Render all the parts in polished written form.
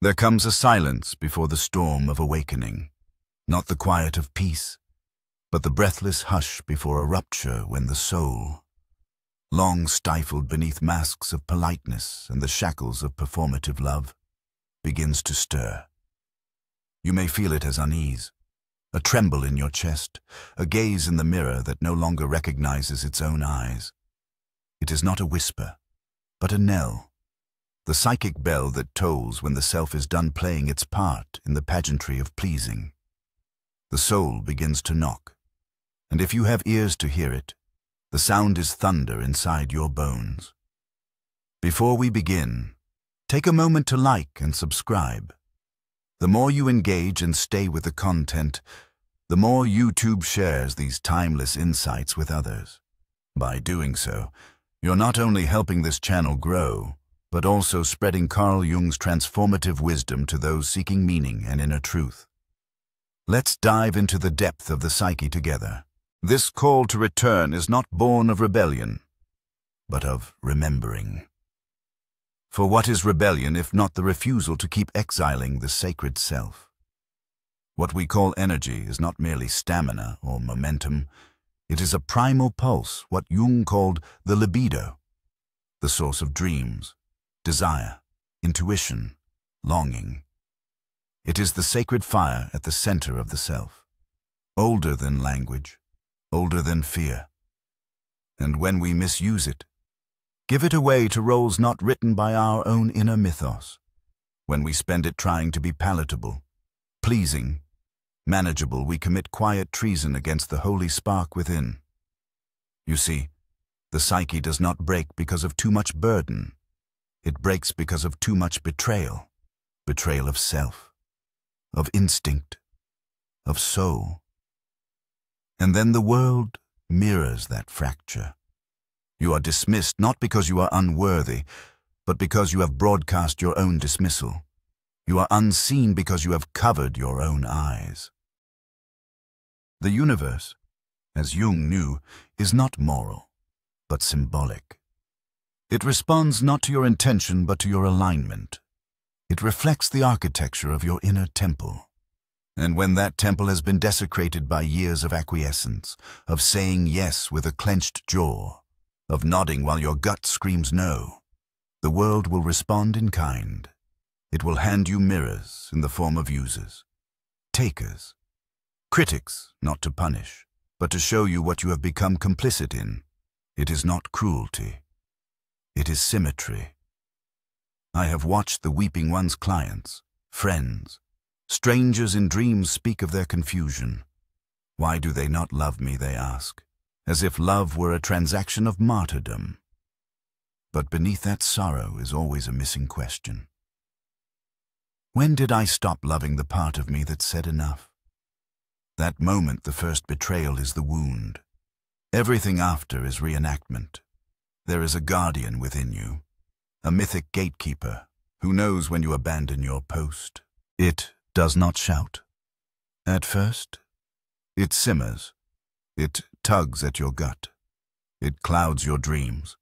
There comes a silence before the storm of awakening, not the quiet of peace, but the breathless hush before a rupture when the soul, long stifled beneath masks of politeness and the shackles of performative love, begins to stir. You may feel it as unease, a tremble in your chest, a gaze in the mirror that no longer recognizes its own eyes. It is not a whisper, but a knell, the psychic bell that tolls when the self is done playing its part in the pageantry of pleasing. The soul begins to knock, and if you have ears to hear it, the sound is thunder inside your bones. Before we begin, take a moment to like and subscribe. The more you engage and stay with the content, the more YouTube shares these timeless insights with others. By doing so, you're not only helping this channel grow, but also spreading Carl Jung's transformative wisdom to those seeking meaning and inner truth. Let's dive into the depth of the psyche together. This call to return is not born of rebellion, but of remembering. For what is rebellion if not the refusal to keep exiling the sacred self? What we call energy is not merely stamina or momentum. It is a primal pulse, what Jung called the libido, the source of dreams, desire, intuition, longing. It is the sacred fire at the center of the self, older than language, older than fear. And when we misuse it, give it away to roles not written by our own inner mythos, when we spend it trying to be palatable, pleasing, manageable, we commit quiet treason against the holy spark within. You see, the psyche does not break because of too much burden. It breaks because of too much betrayal. Betrayal of self, of instinct, of soul. And then the world mirrors that fracture. You are dismissed not because you are unworthy, but because you have broadcast your own dismissal. You are unseen because you have covered your own eyes. The universe, as Jung knew, is not moral, but symbolic. It responds not to your intention, but to your alignment. It reflects the architecture of your inner temple. And when that temple has been desecrated by years of acquiescence, of saying yes with a clenched jaw, of nodding while your gut screams no, the world will respond in kind. It will hand you mirrors in the form of users, takers, critics, not to punish, but to show you what you have become complicit in. It is not cruelty. It is symmetry. I have watched the weeping one's clients, friends, strangers in dreams speak of their confusion. Why do they not love me, they ask, as if love were a transaction of martyrdom. But beneath that sorrow is always a missing question. When did I stop loving the part of me that said enough? That moment, the first betrayal, is the wound. Everything after is reenactment. There is a guardian within you, a mythic gatekeeper who knows when you abandon your post. It does not shout. At first, it simmers. It tugs at your gut. It clouds your dreams.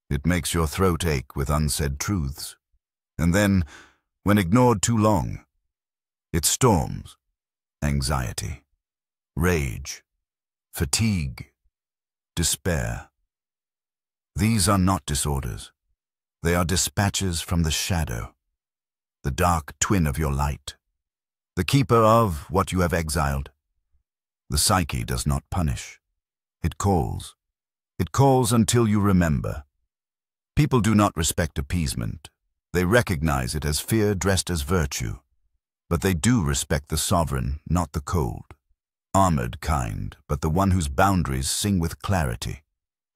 It makes your throat ache with unsaid truths. And then, when ignored too long, it storms. Anxiety, rage, fatigue, despair. These are not disorders. They are dispatches from the shadow, the dark twin of your light, the keeper of what you have exiled. The psyche does not punish. It calls. It calls until you remember. People do not respect appeasement. They recognize it as fear dressed as virtue. But they do respect the sovereign, not the cold, armored kind, but the one whose boundaries sing with clarity,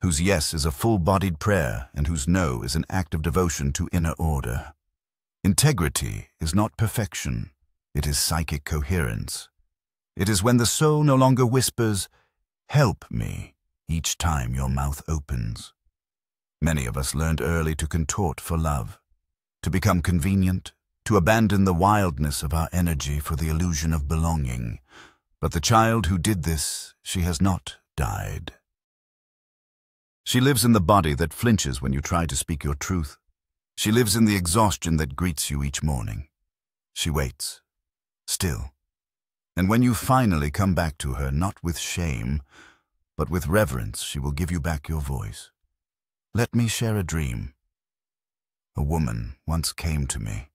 whose yes is a full-bodied prayer and whose no is an act of devotion to inner order. Integrity is not perfection. It is psychic coherence. It is when the soul no longer whispers, "Help me," each time your mouth opens. Many of us learned early to contort for love, to become convenient, to abandon the wildness of our energy for the illusion of belonging. But the child who did this, she has not died. She lives in the body that flinches when you try to speak your truth. She lives in the exhaustion that greets you each morning. She waits, still. And when you finally come back to her, not with shame, but with reverence, she will give you back your voice. Let me share a dream. A woman once came to me,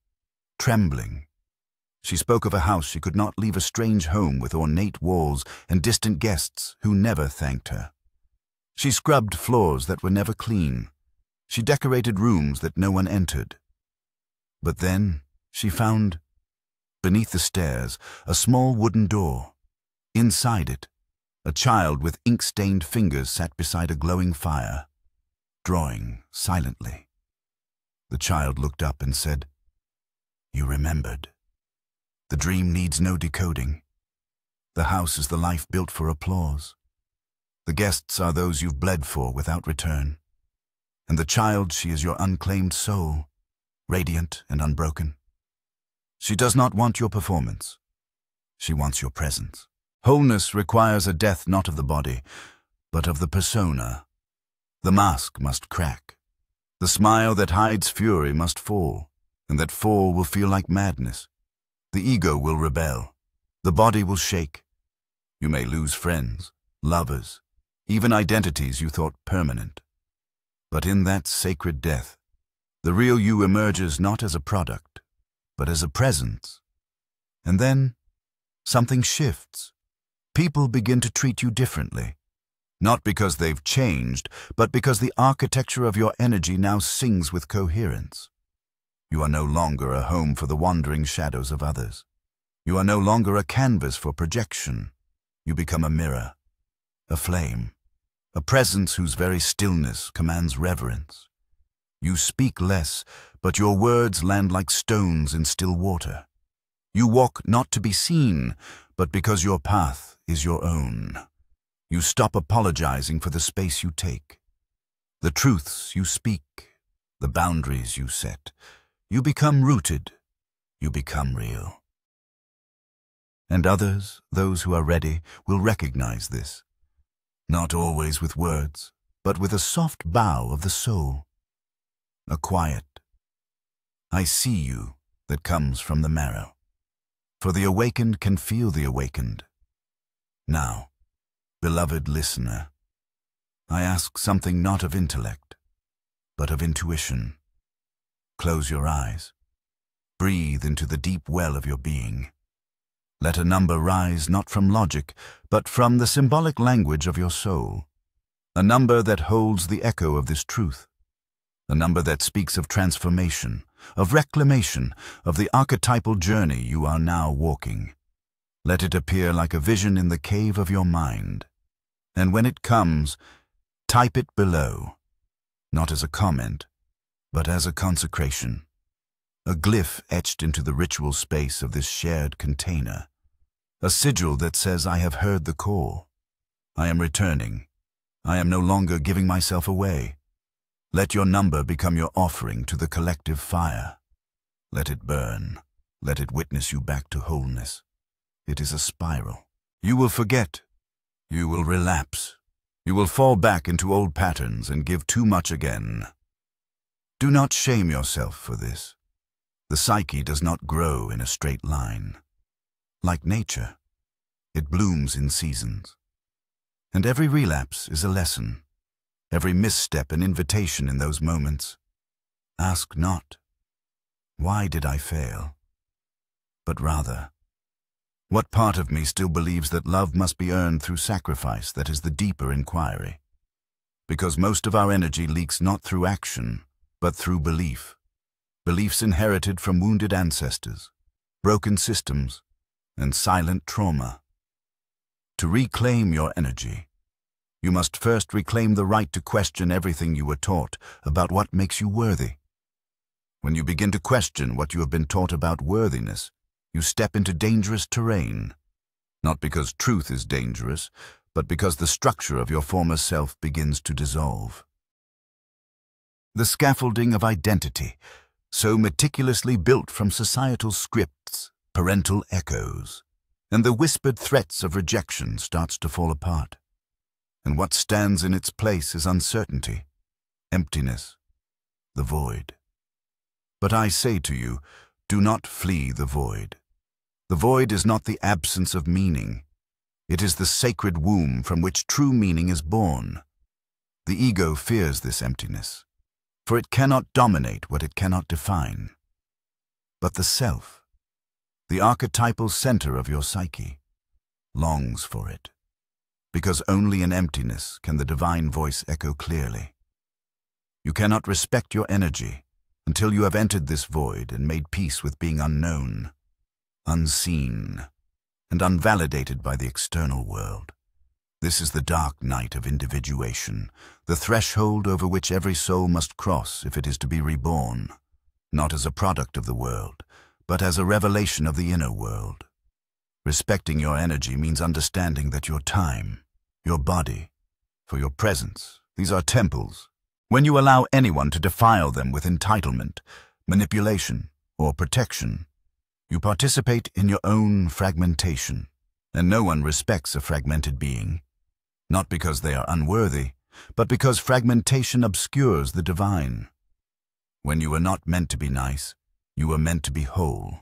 trembling. She spoke of a house she could not leave, a strange home with ornate walls and distant guests who never thanked her. She scrubbed floors that were never clean. She decorated rooms that no one entered. But then she found, beneath the stairs, a small wooden door. Inside it, a child with ink-stained fingers sat beside a glowing fire, drawing silently. The child looked up and said, "You remembered. The dream needs no decoding. The house is the life built for applause. The guests are those you've bled for without return. And the child, she is your unclaimed soul, radiant and unbroken. She does not want your performance. She wants your presence. Wholeness requires a death not of the body, but of the persona. The mask must crack. The smile that hides fury must fall, and that fall will feel like madness. The ego will rebel. The body will shake. You may lose friends, lovers, even identities you thought permanent. But in that sacred death, the real you emerges not as a product, but as a presence. And then something shifts. People begin to treat you differently. Not because they've changed, but because the architecture of your energy now sings with coherence. You are no longer a home for the wandering shadows of others. You are no longer a canvas for projection. You become a mirror, a flame, a presence whose very stillness commands reverence. You speak less, but your words land like stones in still water. You walk not to be seen, but because your path is your own. You stop apologizing for the space you take. The truths you speak, the boundaries you set. You become rooted. You become real. And others, those who are ready, will recognize this. Not always with words, but with a soft bow of the soul. A quiet, "I see you," that comes from the marrow. For the awakened can feel the awakened. Now, beloved listener, I ask something not of intellect, but of intuition. Close your eyes. Breathe into the deep well of your being. Let a number rise not from logic, but from the symbolic language of your soul. A number that holds the echo of this truth. A number that speaks of transformation, of reclamation, of the archetypal journey you are now walking. Let it appear like a vision in the cave of your mind. And when it comes, type it below, not as a comment, but as a consecration. A glyph etched into the ritual space of this shared container. A sigil that says, "I have heard the call. I am returning. I am no longer giving myself away." Let your number become your offering to the collective fire. Let it burn. Let it witness you back to wholeness. It is a spiral. You will forget. You will relapse. You will fall back into old patterns and give too much again. Do not shame yourself for this. The psyche does not grow in a straight line. Like nature, it blooms in seasons. And every relapse is a lesson. Every misstep an invitation in those moments. Ask not, "Why did I fail?" But rather, what part of me still believes that love must be earned through sacrifice? That is the deeper inquiry. Because most of our energy leaks not through action, but through belief. Beliefs inherited from wounded ancestors, broken systems, and silent trauma. To reclaim your energy, you must first reclaim the right to question everything you were taught about what makes you worthy. When you begin to question what you have been taught about worthiness, you step into dangerous terrain, not because truth is dangerous, but because the structure of your former self begins to dissolve. The scaffolding of identity, so meticulously built from societal scripts, parental echoes, and the whispered threats of rejection starts to fall apart. And what stands in its place is uncertainty, emptiness, the void. But I say to you, Do not flee the void. The void is not the absence of meaning. It is the sacred womb from which true meaning is born. The ego fears this emptiness, for it cannot dominate what it cannot define. But the self, the archetypal center of your psyche, longs for it, because only in emptiness can the divine voice echo clearly. You cannot respect your energy until you have entered this void and made peace with being unknown, unseen, and unvalidated by the external world. This is the dark night of individuation, the threshold over which every soul must cross if it is to be reborn, not as a product of the world, but as a revelation of the inner world. Respecting your energy means understanding that your time, your body, for your presence, these are temples. When you allow anyone to defile them with entitlement, manipulation, or protection, you participate in your own fragmentation, and no one respects a fragmented being, not because they are unworthy, but because fragmentation obscures the divine. When you are not meant to be nice, you are meant to be whole.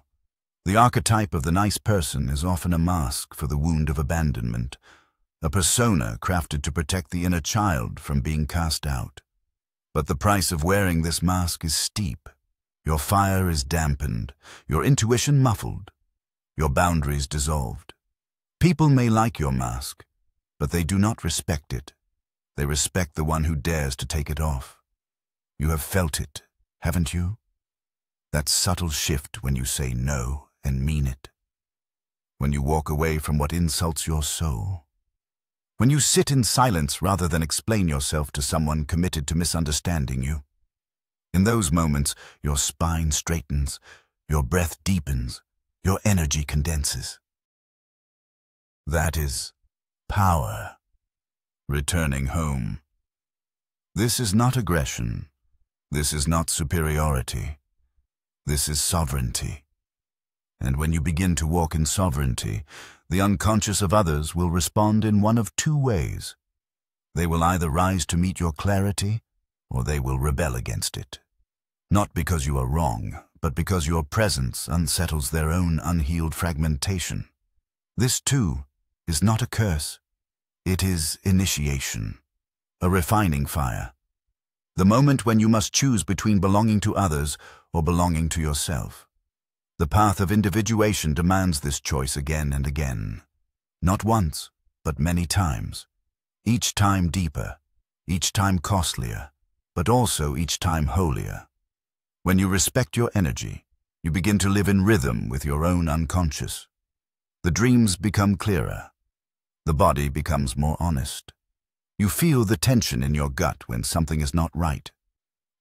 The archetype of the nice person is often a mask for the wound of abandonment, a persona crafted to protect the inner child from being cast out. But the price of wearing this mask is steep. Your fire is dampened, your intuition muffled, your boundaries dissolved. People may like your mask, but they do not respect it. They respect the one who dares to take it off. You have felt it, haven't you? That subtle shift when you say no and mean it. When you walk away from what insults your soul. When you sit in silence rather than explain yourself to someone committed to misunderstanding you. In those moments, your spine straightens, your breath deepens, your energy condenses. That is power, returning home. This is not aggression. This is not superiority. This is sovereignty. And when you begin to walk in sovereignty, the unconscious of others will respond in one of two ways. They will either rise to meet your clarity, or they will rebel against it. Not because you are wrong, but because your presence unsettles their own unhealed fragmentation. This, too, is not a curse. It is initiation, a refining fire. The moment when you must choose between belonging to others or belonging to yourself. The path of individuation demands this choice again and again. Not once, but many times. Each time deeper, each time costlier, but also each time holier. When you respect your energy, you begin to live in rhythm with your own unconscious. The dreams become clearer. The body becomes more honest. You feel the tension in your gut when something is not right,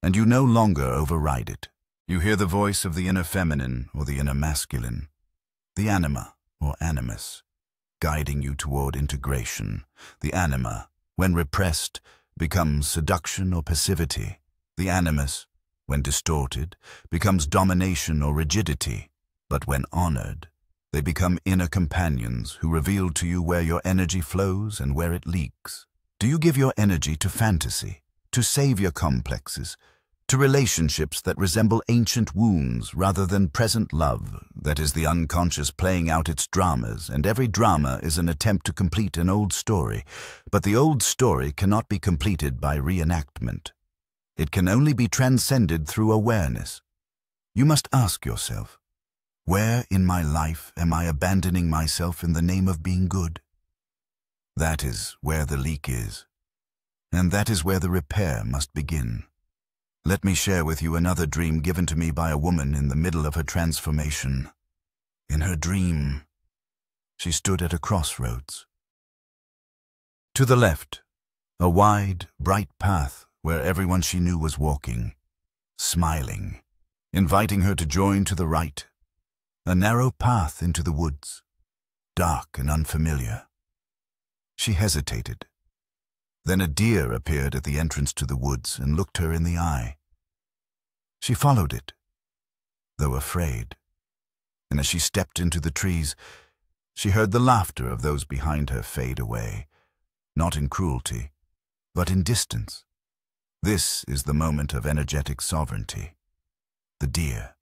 and you no longer override it. You hear the voice of the inner feminine or the inner masculine, the anima or animus, guiding you toward integration. The anima, when repressed, becomes seduction or passivity. The animus, when distorted, becomes domination or rigidity. But when honored, they become inner companions who reveal to you where your energy flows and where it leaks. Do you give your energy to fantasy, to savior complexes, to relationships that resemble ancient wounds rather than present love, that is the unconscious playing out its dramas, and every drama is an attempt to complete an old story, but the old story cannot be completed by reenactment. It can only be transcended through awareness. You must ask yourself, where in my life am I abandoning myself in the name of being good? That is where the leak is, and that is where the repair must begin. Let me share with you another dream given to me by a woman in the middle of her transformation. In her dream, she stood at a crossroads. To the left, a wide, bright path where everyone she knew was walking, smiling, inviting her to join to the right, a narrow path into the woods, dark and unfamiliar. She hesitated. Then a deer appeared at the entrance to the woods and looked her in the eye. She followed it, though afraid, and as she stepped into the trees, she heard the laughter of those behind her fade away, not in cruelty, but in distance. This is the moment of energetic sovereignty. The deer,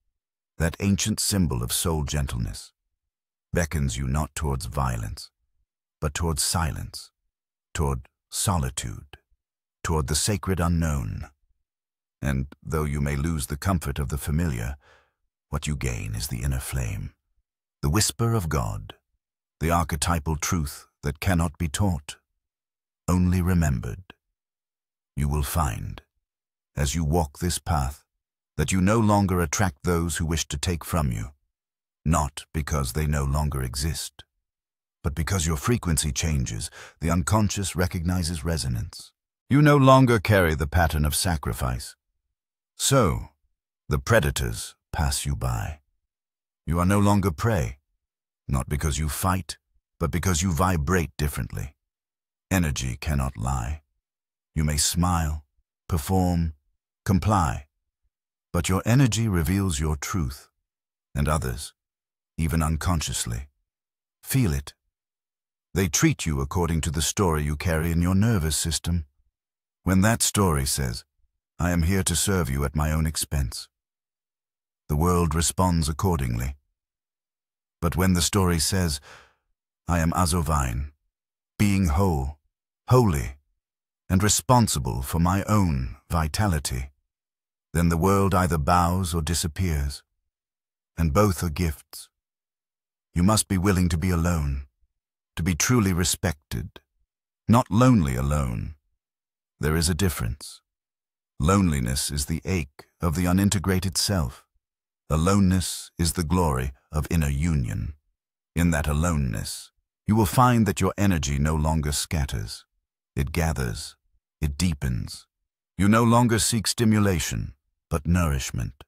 that ancient symbol of soul gentleness, beckons you not towards violence, but towards silence, toward solitude, toward the sacred unknown. And though you may lose the comfort of the familiar, what you gain is the inner flame, the whisper of God, the archetypal truth that cannot be taught, only remembered. You will find, as you walk this path, that you no longer attract those who wish to take from you, not because they no longer exist, but because your frequency changes, the unconscious recognizes resonance. You no longer carry the pattern of sacrifice. So, the predators pass you by. You are no longer prey, not because you fight, but because you vibrate differently. Energy cannot lie. You may smile, perform, comply, but your energy reveals your truth, and others, even unconsciously, feel it. They treat you according to the story you carry in your nervous system. When that story says, "I am here to serve you at my own expense," the world responds accordingly. But when the story says, "I am Azovine, being whole, holy, and responsible for my own vitality," then the world either bows or disappears, and both are gifts. You must be willing to be alone, to be truly respected, not lonely alone. There is a difference. Loneliness is the ache of the unintegrated self. Aloneness is the glory of inner union. In that aloneness, you will find that your energy no longer scatters. It gathers, it deepens. You no longer seek stimulation, but nourishment.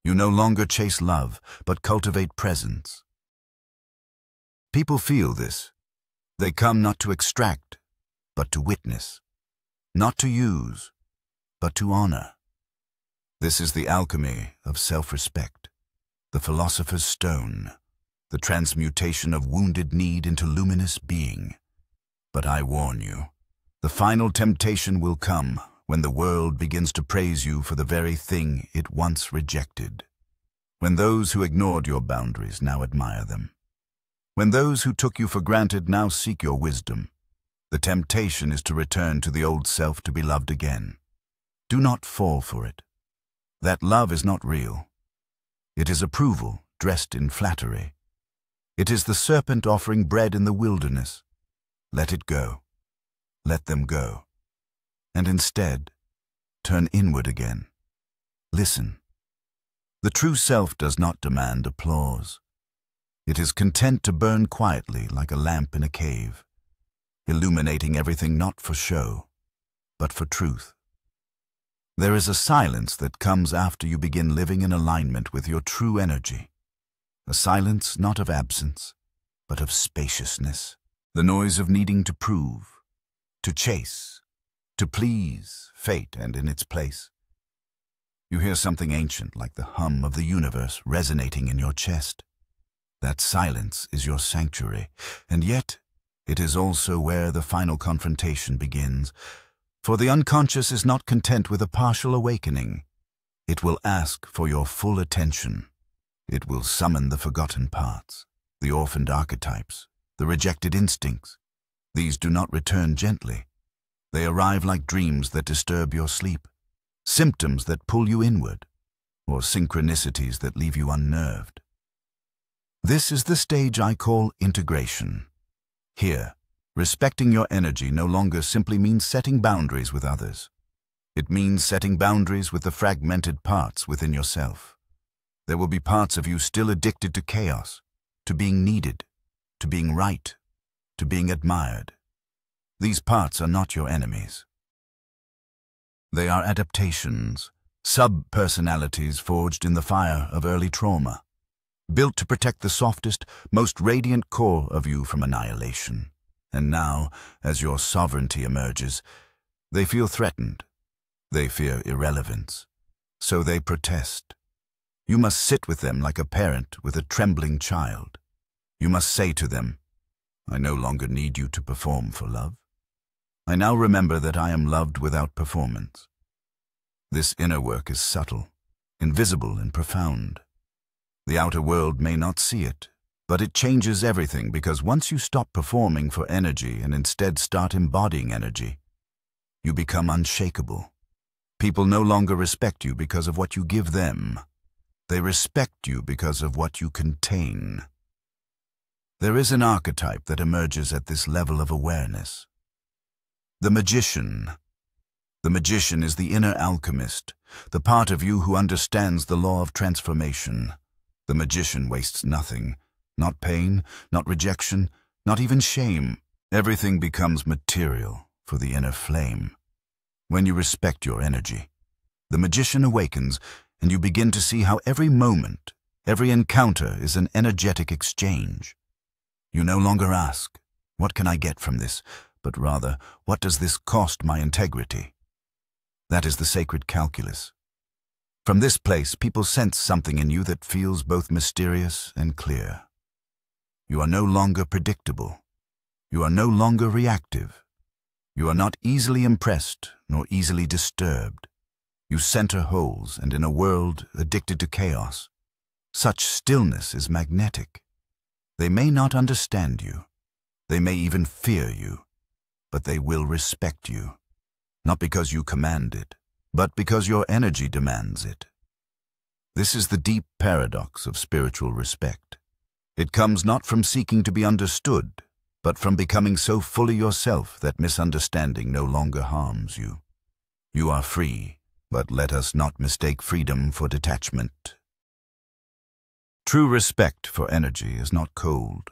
You no longer chase love, but cultivate presence. People feel this. They come not to extract, but to witness. Not to use, but to honor. This is the alchemy of self-respect, the philosopher's stone, the transmutation of wounded need into luminous being. But I warn you, the final temptation will come when the world begins to praise you for the very thing it once rejected. When those who ignored your boundaries now admire them. When those who took you for granted now seek your wisdom. The temptation is to return to the old self to be loved again. Do not fall for it. That love is not real. It is approval dressed in flattery. It is the serpent offering bread in the wilderness. Let it go. Let them go. And instead, turn inward again. Listen. The true self does not demand applause. It is content to burn quietly like a lamp in a cave, illuminating everything not for show, but for truth. There is a silence that comes after you begin living in alignment with your true energy. A silence not of absence, but of spaciousness. The noise of needing to prove, to chase, to please fate and in its place. You hear something ancient like the hum of the universe resonating in your chest. That silence is your sanctuary, and yet it is also where the final confrontation begins. For the unconscious is not content with a partial awakening. It will ask for your full attention. It will summon the forgotten parts, the orphaned archetypes, the rejected instincts. These do not return gently. They arrive like dreams that disturb your sleep, symptoms that pull you inward, or synchronicities that leave you unnerved. This is the stage I call integration. Here, respecting your energy no longer simply means setting boundaries with others. It means setting boundaries with the fragmented parts within yourself. There will be parts of you still addicted to chaos, to being needed, to being right, to being admired. These parts are not your enemies. They are adaptations, sub-personalities forged in the fire of early trauma, built to protect the softest, most radiant core of you from annihilation. And now, as your sovereignty emerges, they feel threatened. They fear irrelevance. So they protest. You must sit with them like a parent with a trembling child. You must say to them, "I no longer need you to perform for love. I now remember that I am loved without performance." This inner work is subtle, invisible, and profound. The outer world may not see it, but it changes everything, because once you stop performing for energy and instead start embodying energy, you become unshakable. People no longer respect you because of what you give them. They respect you because of what you contain. There is an archetype that emerges at this level of awareness. The magician. The magician is the inner alchemist, the part of you who understands the law of transformation. The magician wastes nothing. Not pain, not rejection, not even shame. Everything becomes material for the inner flame. When you respect your energy, the magician awakens, and you begin to see how every moment, every encounter is an energetic exchange. You no longer ask, "What can I get from this?" but rather, "What does this cost my integrity?" That is the sacred calculus. From this place, people sense something in you that feels both mysterious and clear. You are no longer predictable. You are no longer reactive. You are not easily impressed nor easily disturbed. You center wholes, and in a world addicted to chaos, such stillness is magnetic. They may not understand you. They may even fear you, but they will respect you, not because you command it, but because your energy demands it. This is the deep paradox of spiritual respect. It comes not from seeking to be understood, but from becoming so fully yourself that misunderstanding no longer harms you. You are free, but let us not mistake freedom for detachment. True respect for energy is not cold,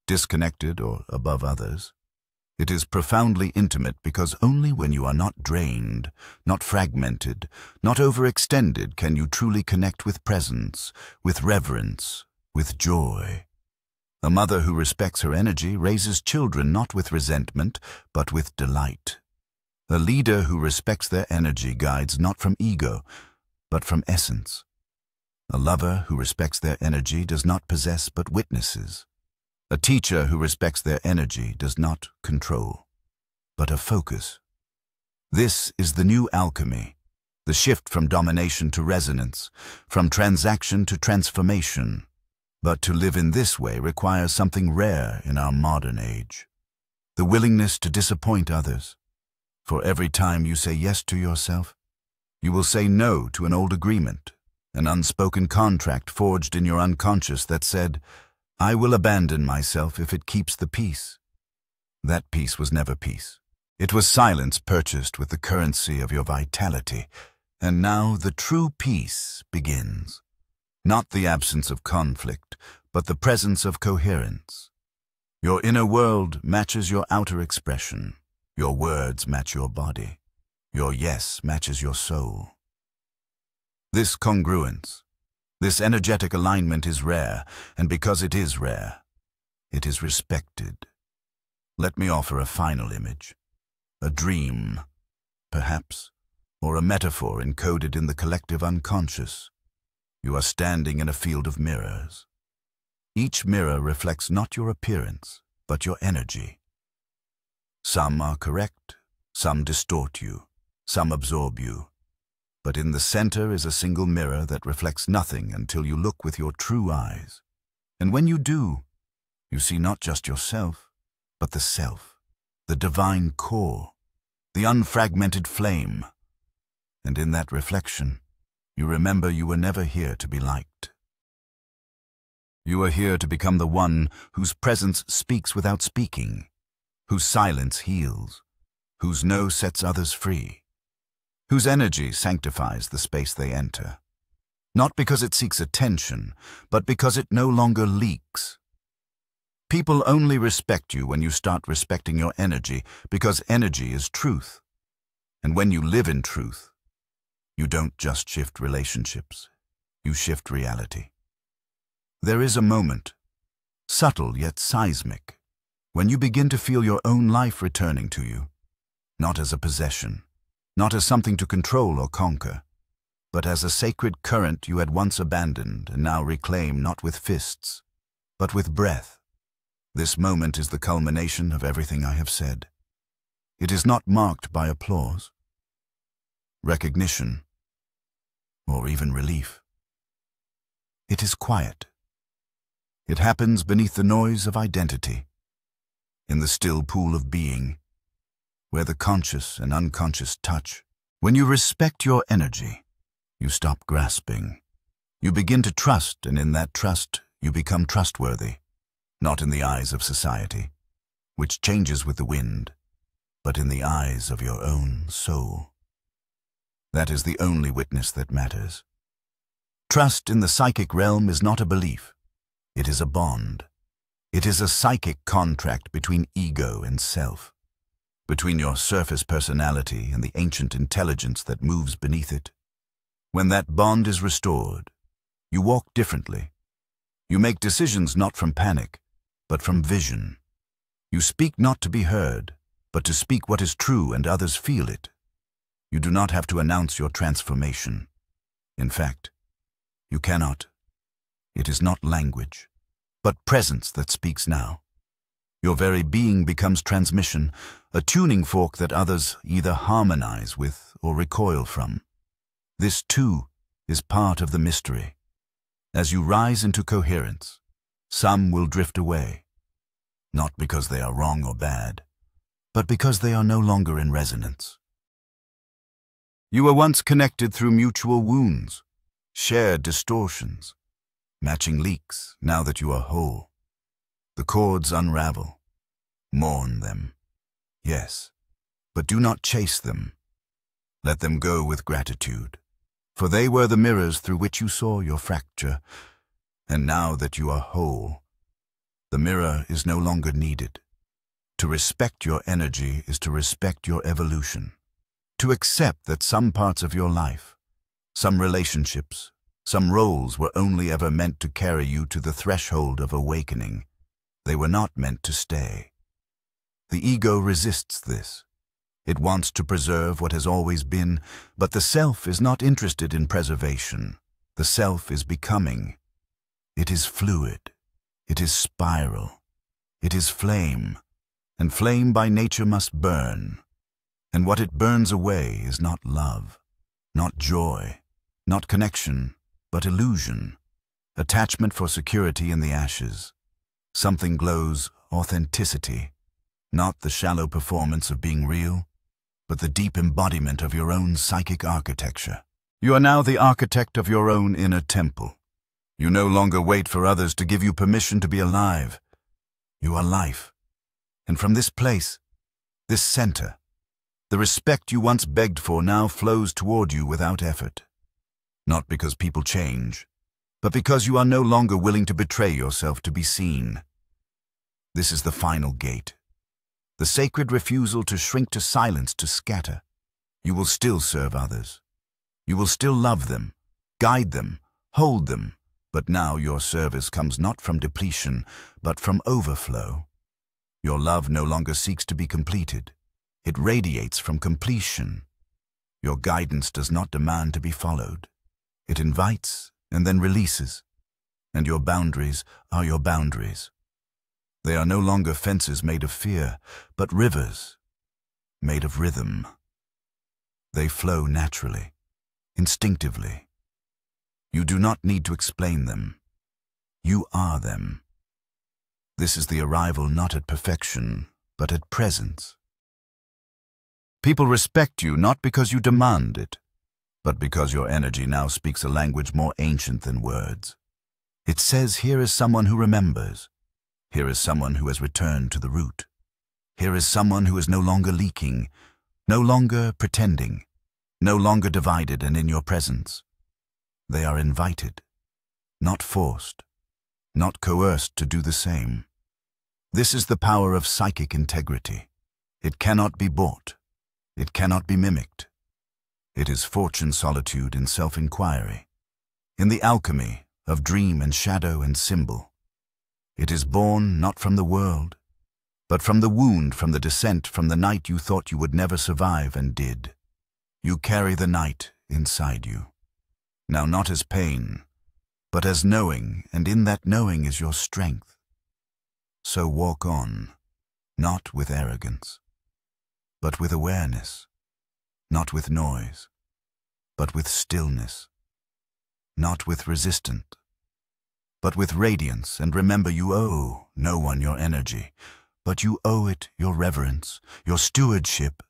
disconnected, or above others. It is profoundly intimate, because only when you are not drained, not fragmented, not overextended can you truly connect with presence, with reverence, with joy. A mother who respects her energy raises children not with resentment, but with delight. A leader who respects their energy guides not from ego, but from essence. A lover who respects their energy does not possess but witnesses. A teacher who respects their energy does not control, but a focus. This is the new alchemy, the shift from domination to resonance, from transaction to transformation. But to live in this way requires something rare in our modern age: the willingness to disappoint others. For every time you say yes to yourself, you will say no to an old agreement, an unspoken contract forged in your unconscious that said, "I will abandon myself if it keeps the peace." That peace was never peace. It was silence purchased with the currency of your vitality. And now the true peace begins. Not the absence of conflict, but the presence of coherence. Your inner world matches your outer expression. Your words match your body. Your yes matches your soul. This congruence, this energetic alignment is rare, and because it is rare, it is respected. Let me offer a final image. A dream, perhaps, or a metaphor encoded in the collective unconscious. You are standing in a field of mirrors. Each mirror reflects not your appearance, but your energy. Some are correct, some distort you, some absorb you. But in the center is a single mirror that reflects nothing until you look with your true eyes. And when you do, you see not just yourself, but the self, the divine core, the unfragmented flame. And in that reflection, you remember you were never here to be liked. You are here to become the one whose presence speaks without speaking, whose silence heals, whose no sets others free, whose energy sanctifies the space they enter. Not because it seeks attention, but because it no longer leaks. People only respect you when you start respecting your energy, because energy is truth. And when you live in truth, you don't just shift relationships, you shift reality. There is a moment, subtle yet seismic, when you begin to feel your own life returning to you, not as a possession, not as something to control or conquer, but as a sacred current you had once abandoned and now reclaim not with fists, but with breath. This moment is the culmination of everything I have said. It is not marked by applause, recognition, or even relief. It is quiet. It happens beneath the noise of identity, in the still pool of being, where the conscious and unconscious touch. When you respect your energy, you stop grasping. You begin to trust, and in that trust, you become trustworthy, not in the eyes of society, which changes with the wind, but in the eyes of your own soul. That is the only witness that matters. Trust in the psychic realm is not a belief. It is a bond. It is a psychic contract between ego and self, between your surface personality and the ancient intelligence that moves beneath it. When that bond is restored, you walk differently. You make decisions not from panic, but from vision. You speak not to be heard, but to speak what is true and others feel it. You do not have to announce your transformation. In fact, you cannot. It is not language, but presence that speaks now. Your very being becomes transmission, a tuning fork that others either harmonize with or recoil from. This, too, is part of the mystery. As you rise into coherence, some will drift away, not because they are wrong or bad, but because they are no longer in resonance. You were once connected through mutual wounds, shared distortions, matching leaks now that you are whole. The cords unravel. Mourn them. Yes, but do not chase them. Let them go with gratitude, for they were the mirrors through which you saw your fracture, and now that you are whole, the mirror is no longer needed. To respect your energy is to respect your evolution, to accept that some parts of your life, some relationships, some roles were only ever meant to carry you to the threshold of awakening. They were not meant to stay. The ego resists this. It wants to preserve what has always been, but the self is not interested in preservation. The self is becoming. It is fluid. It is spiral. It is flame, and flame by nature must burn. And what it burns away is not love, not joy, not connection, but illusion, attachment for security in the ashes. Something glows: authenticity, not the shallow performance of being real, but the deep embodiment of your own psychic architecture. You are now the architect of your own inner temple. You no longer wait for others to give you permission to be alive. You are life. And from this place, this center, the respect you once begged for now flows toward you without effort. Not because people change, but because you are no longer willing to betray yourself to be seen. This is the final gate. The sacred refusal to shrink to silence, to scatter. You will still serve others. You will still love them, guide them, hold them, but now your service comes not from depletion, but from overflow. Your love no longer seeks to be completed. It radiates from completion. Your guidance does not demand to be followed. It invites and then releases. And your boundaries are your boundaries. They are no longer fences made of fear, but rivers made of rhythm. They flow naturally, instinctively. You do not need to explain them. You are them. This is the arrival not at perfection, but at presence. People respect you not because you demand it, but because your energy now speaks a language more ancient than words. It says, here is someone who remembers. Here is someone who has returned to the root. Here is someone who is no longer leaking, no longer pretending, no longer divided and in your presence. They are invited, not forced, not coerced to do the same. This is the power of psychic integrity. It cannot be bought. It cannot be mimicked. It is fortune solitude in self-inquiry, in the alchemy of dream and shadow and symbol. It is born not from the world, but from the wound, from the descent, from the night you thought you would never survive and did. You carry the night inside you, now not as pain, but as knowing, and in that knowing is your strength. So walk on, not with arrogance, but with awareness, not with noise, but with stillness, not with resistance, but with radiance, and remember you owe no one your energy, but you owe it your reverence, your stewardship,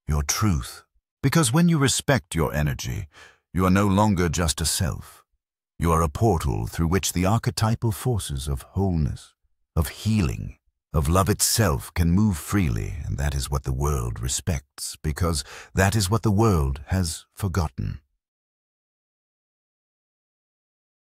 your truth. Because when you respect your energy, you are no longer just a self. You are a portal through which the archetypal forces of wholeness, of healing, of love itself can move freely, and that is what the world respects, because that is what the world has forgotten.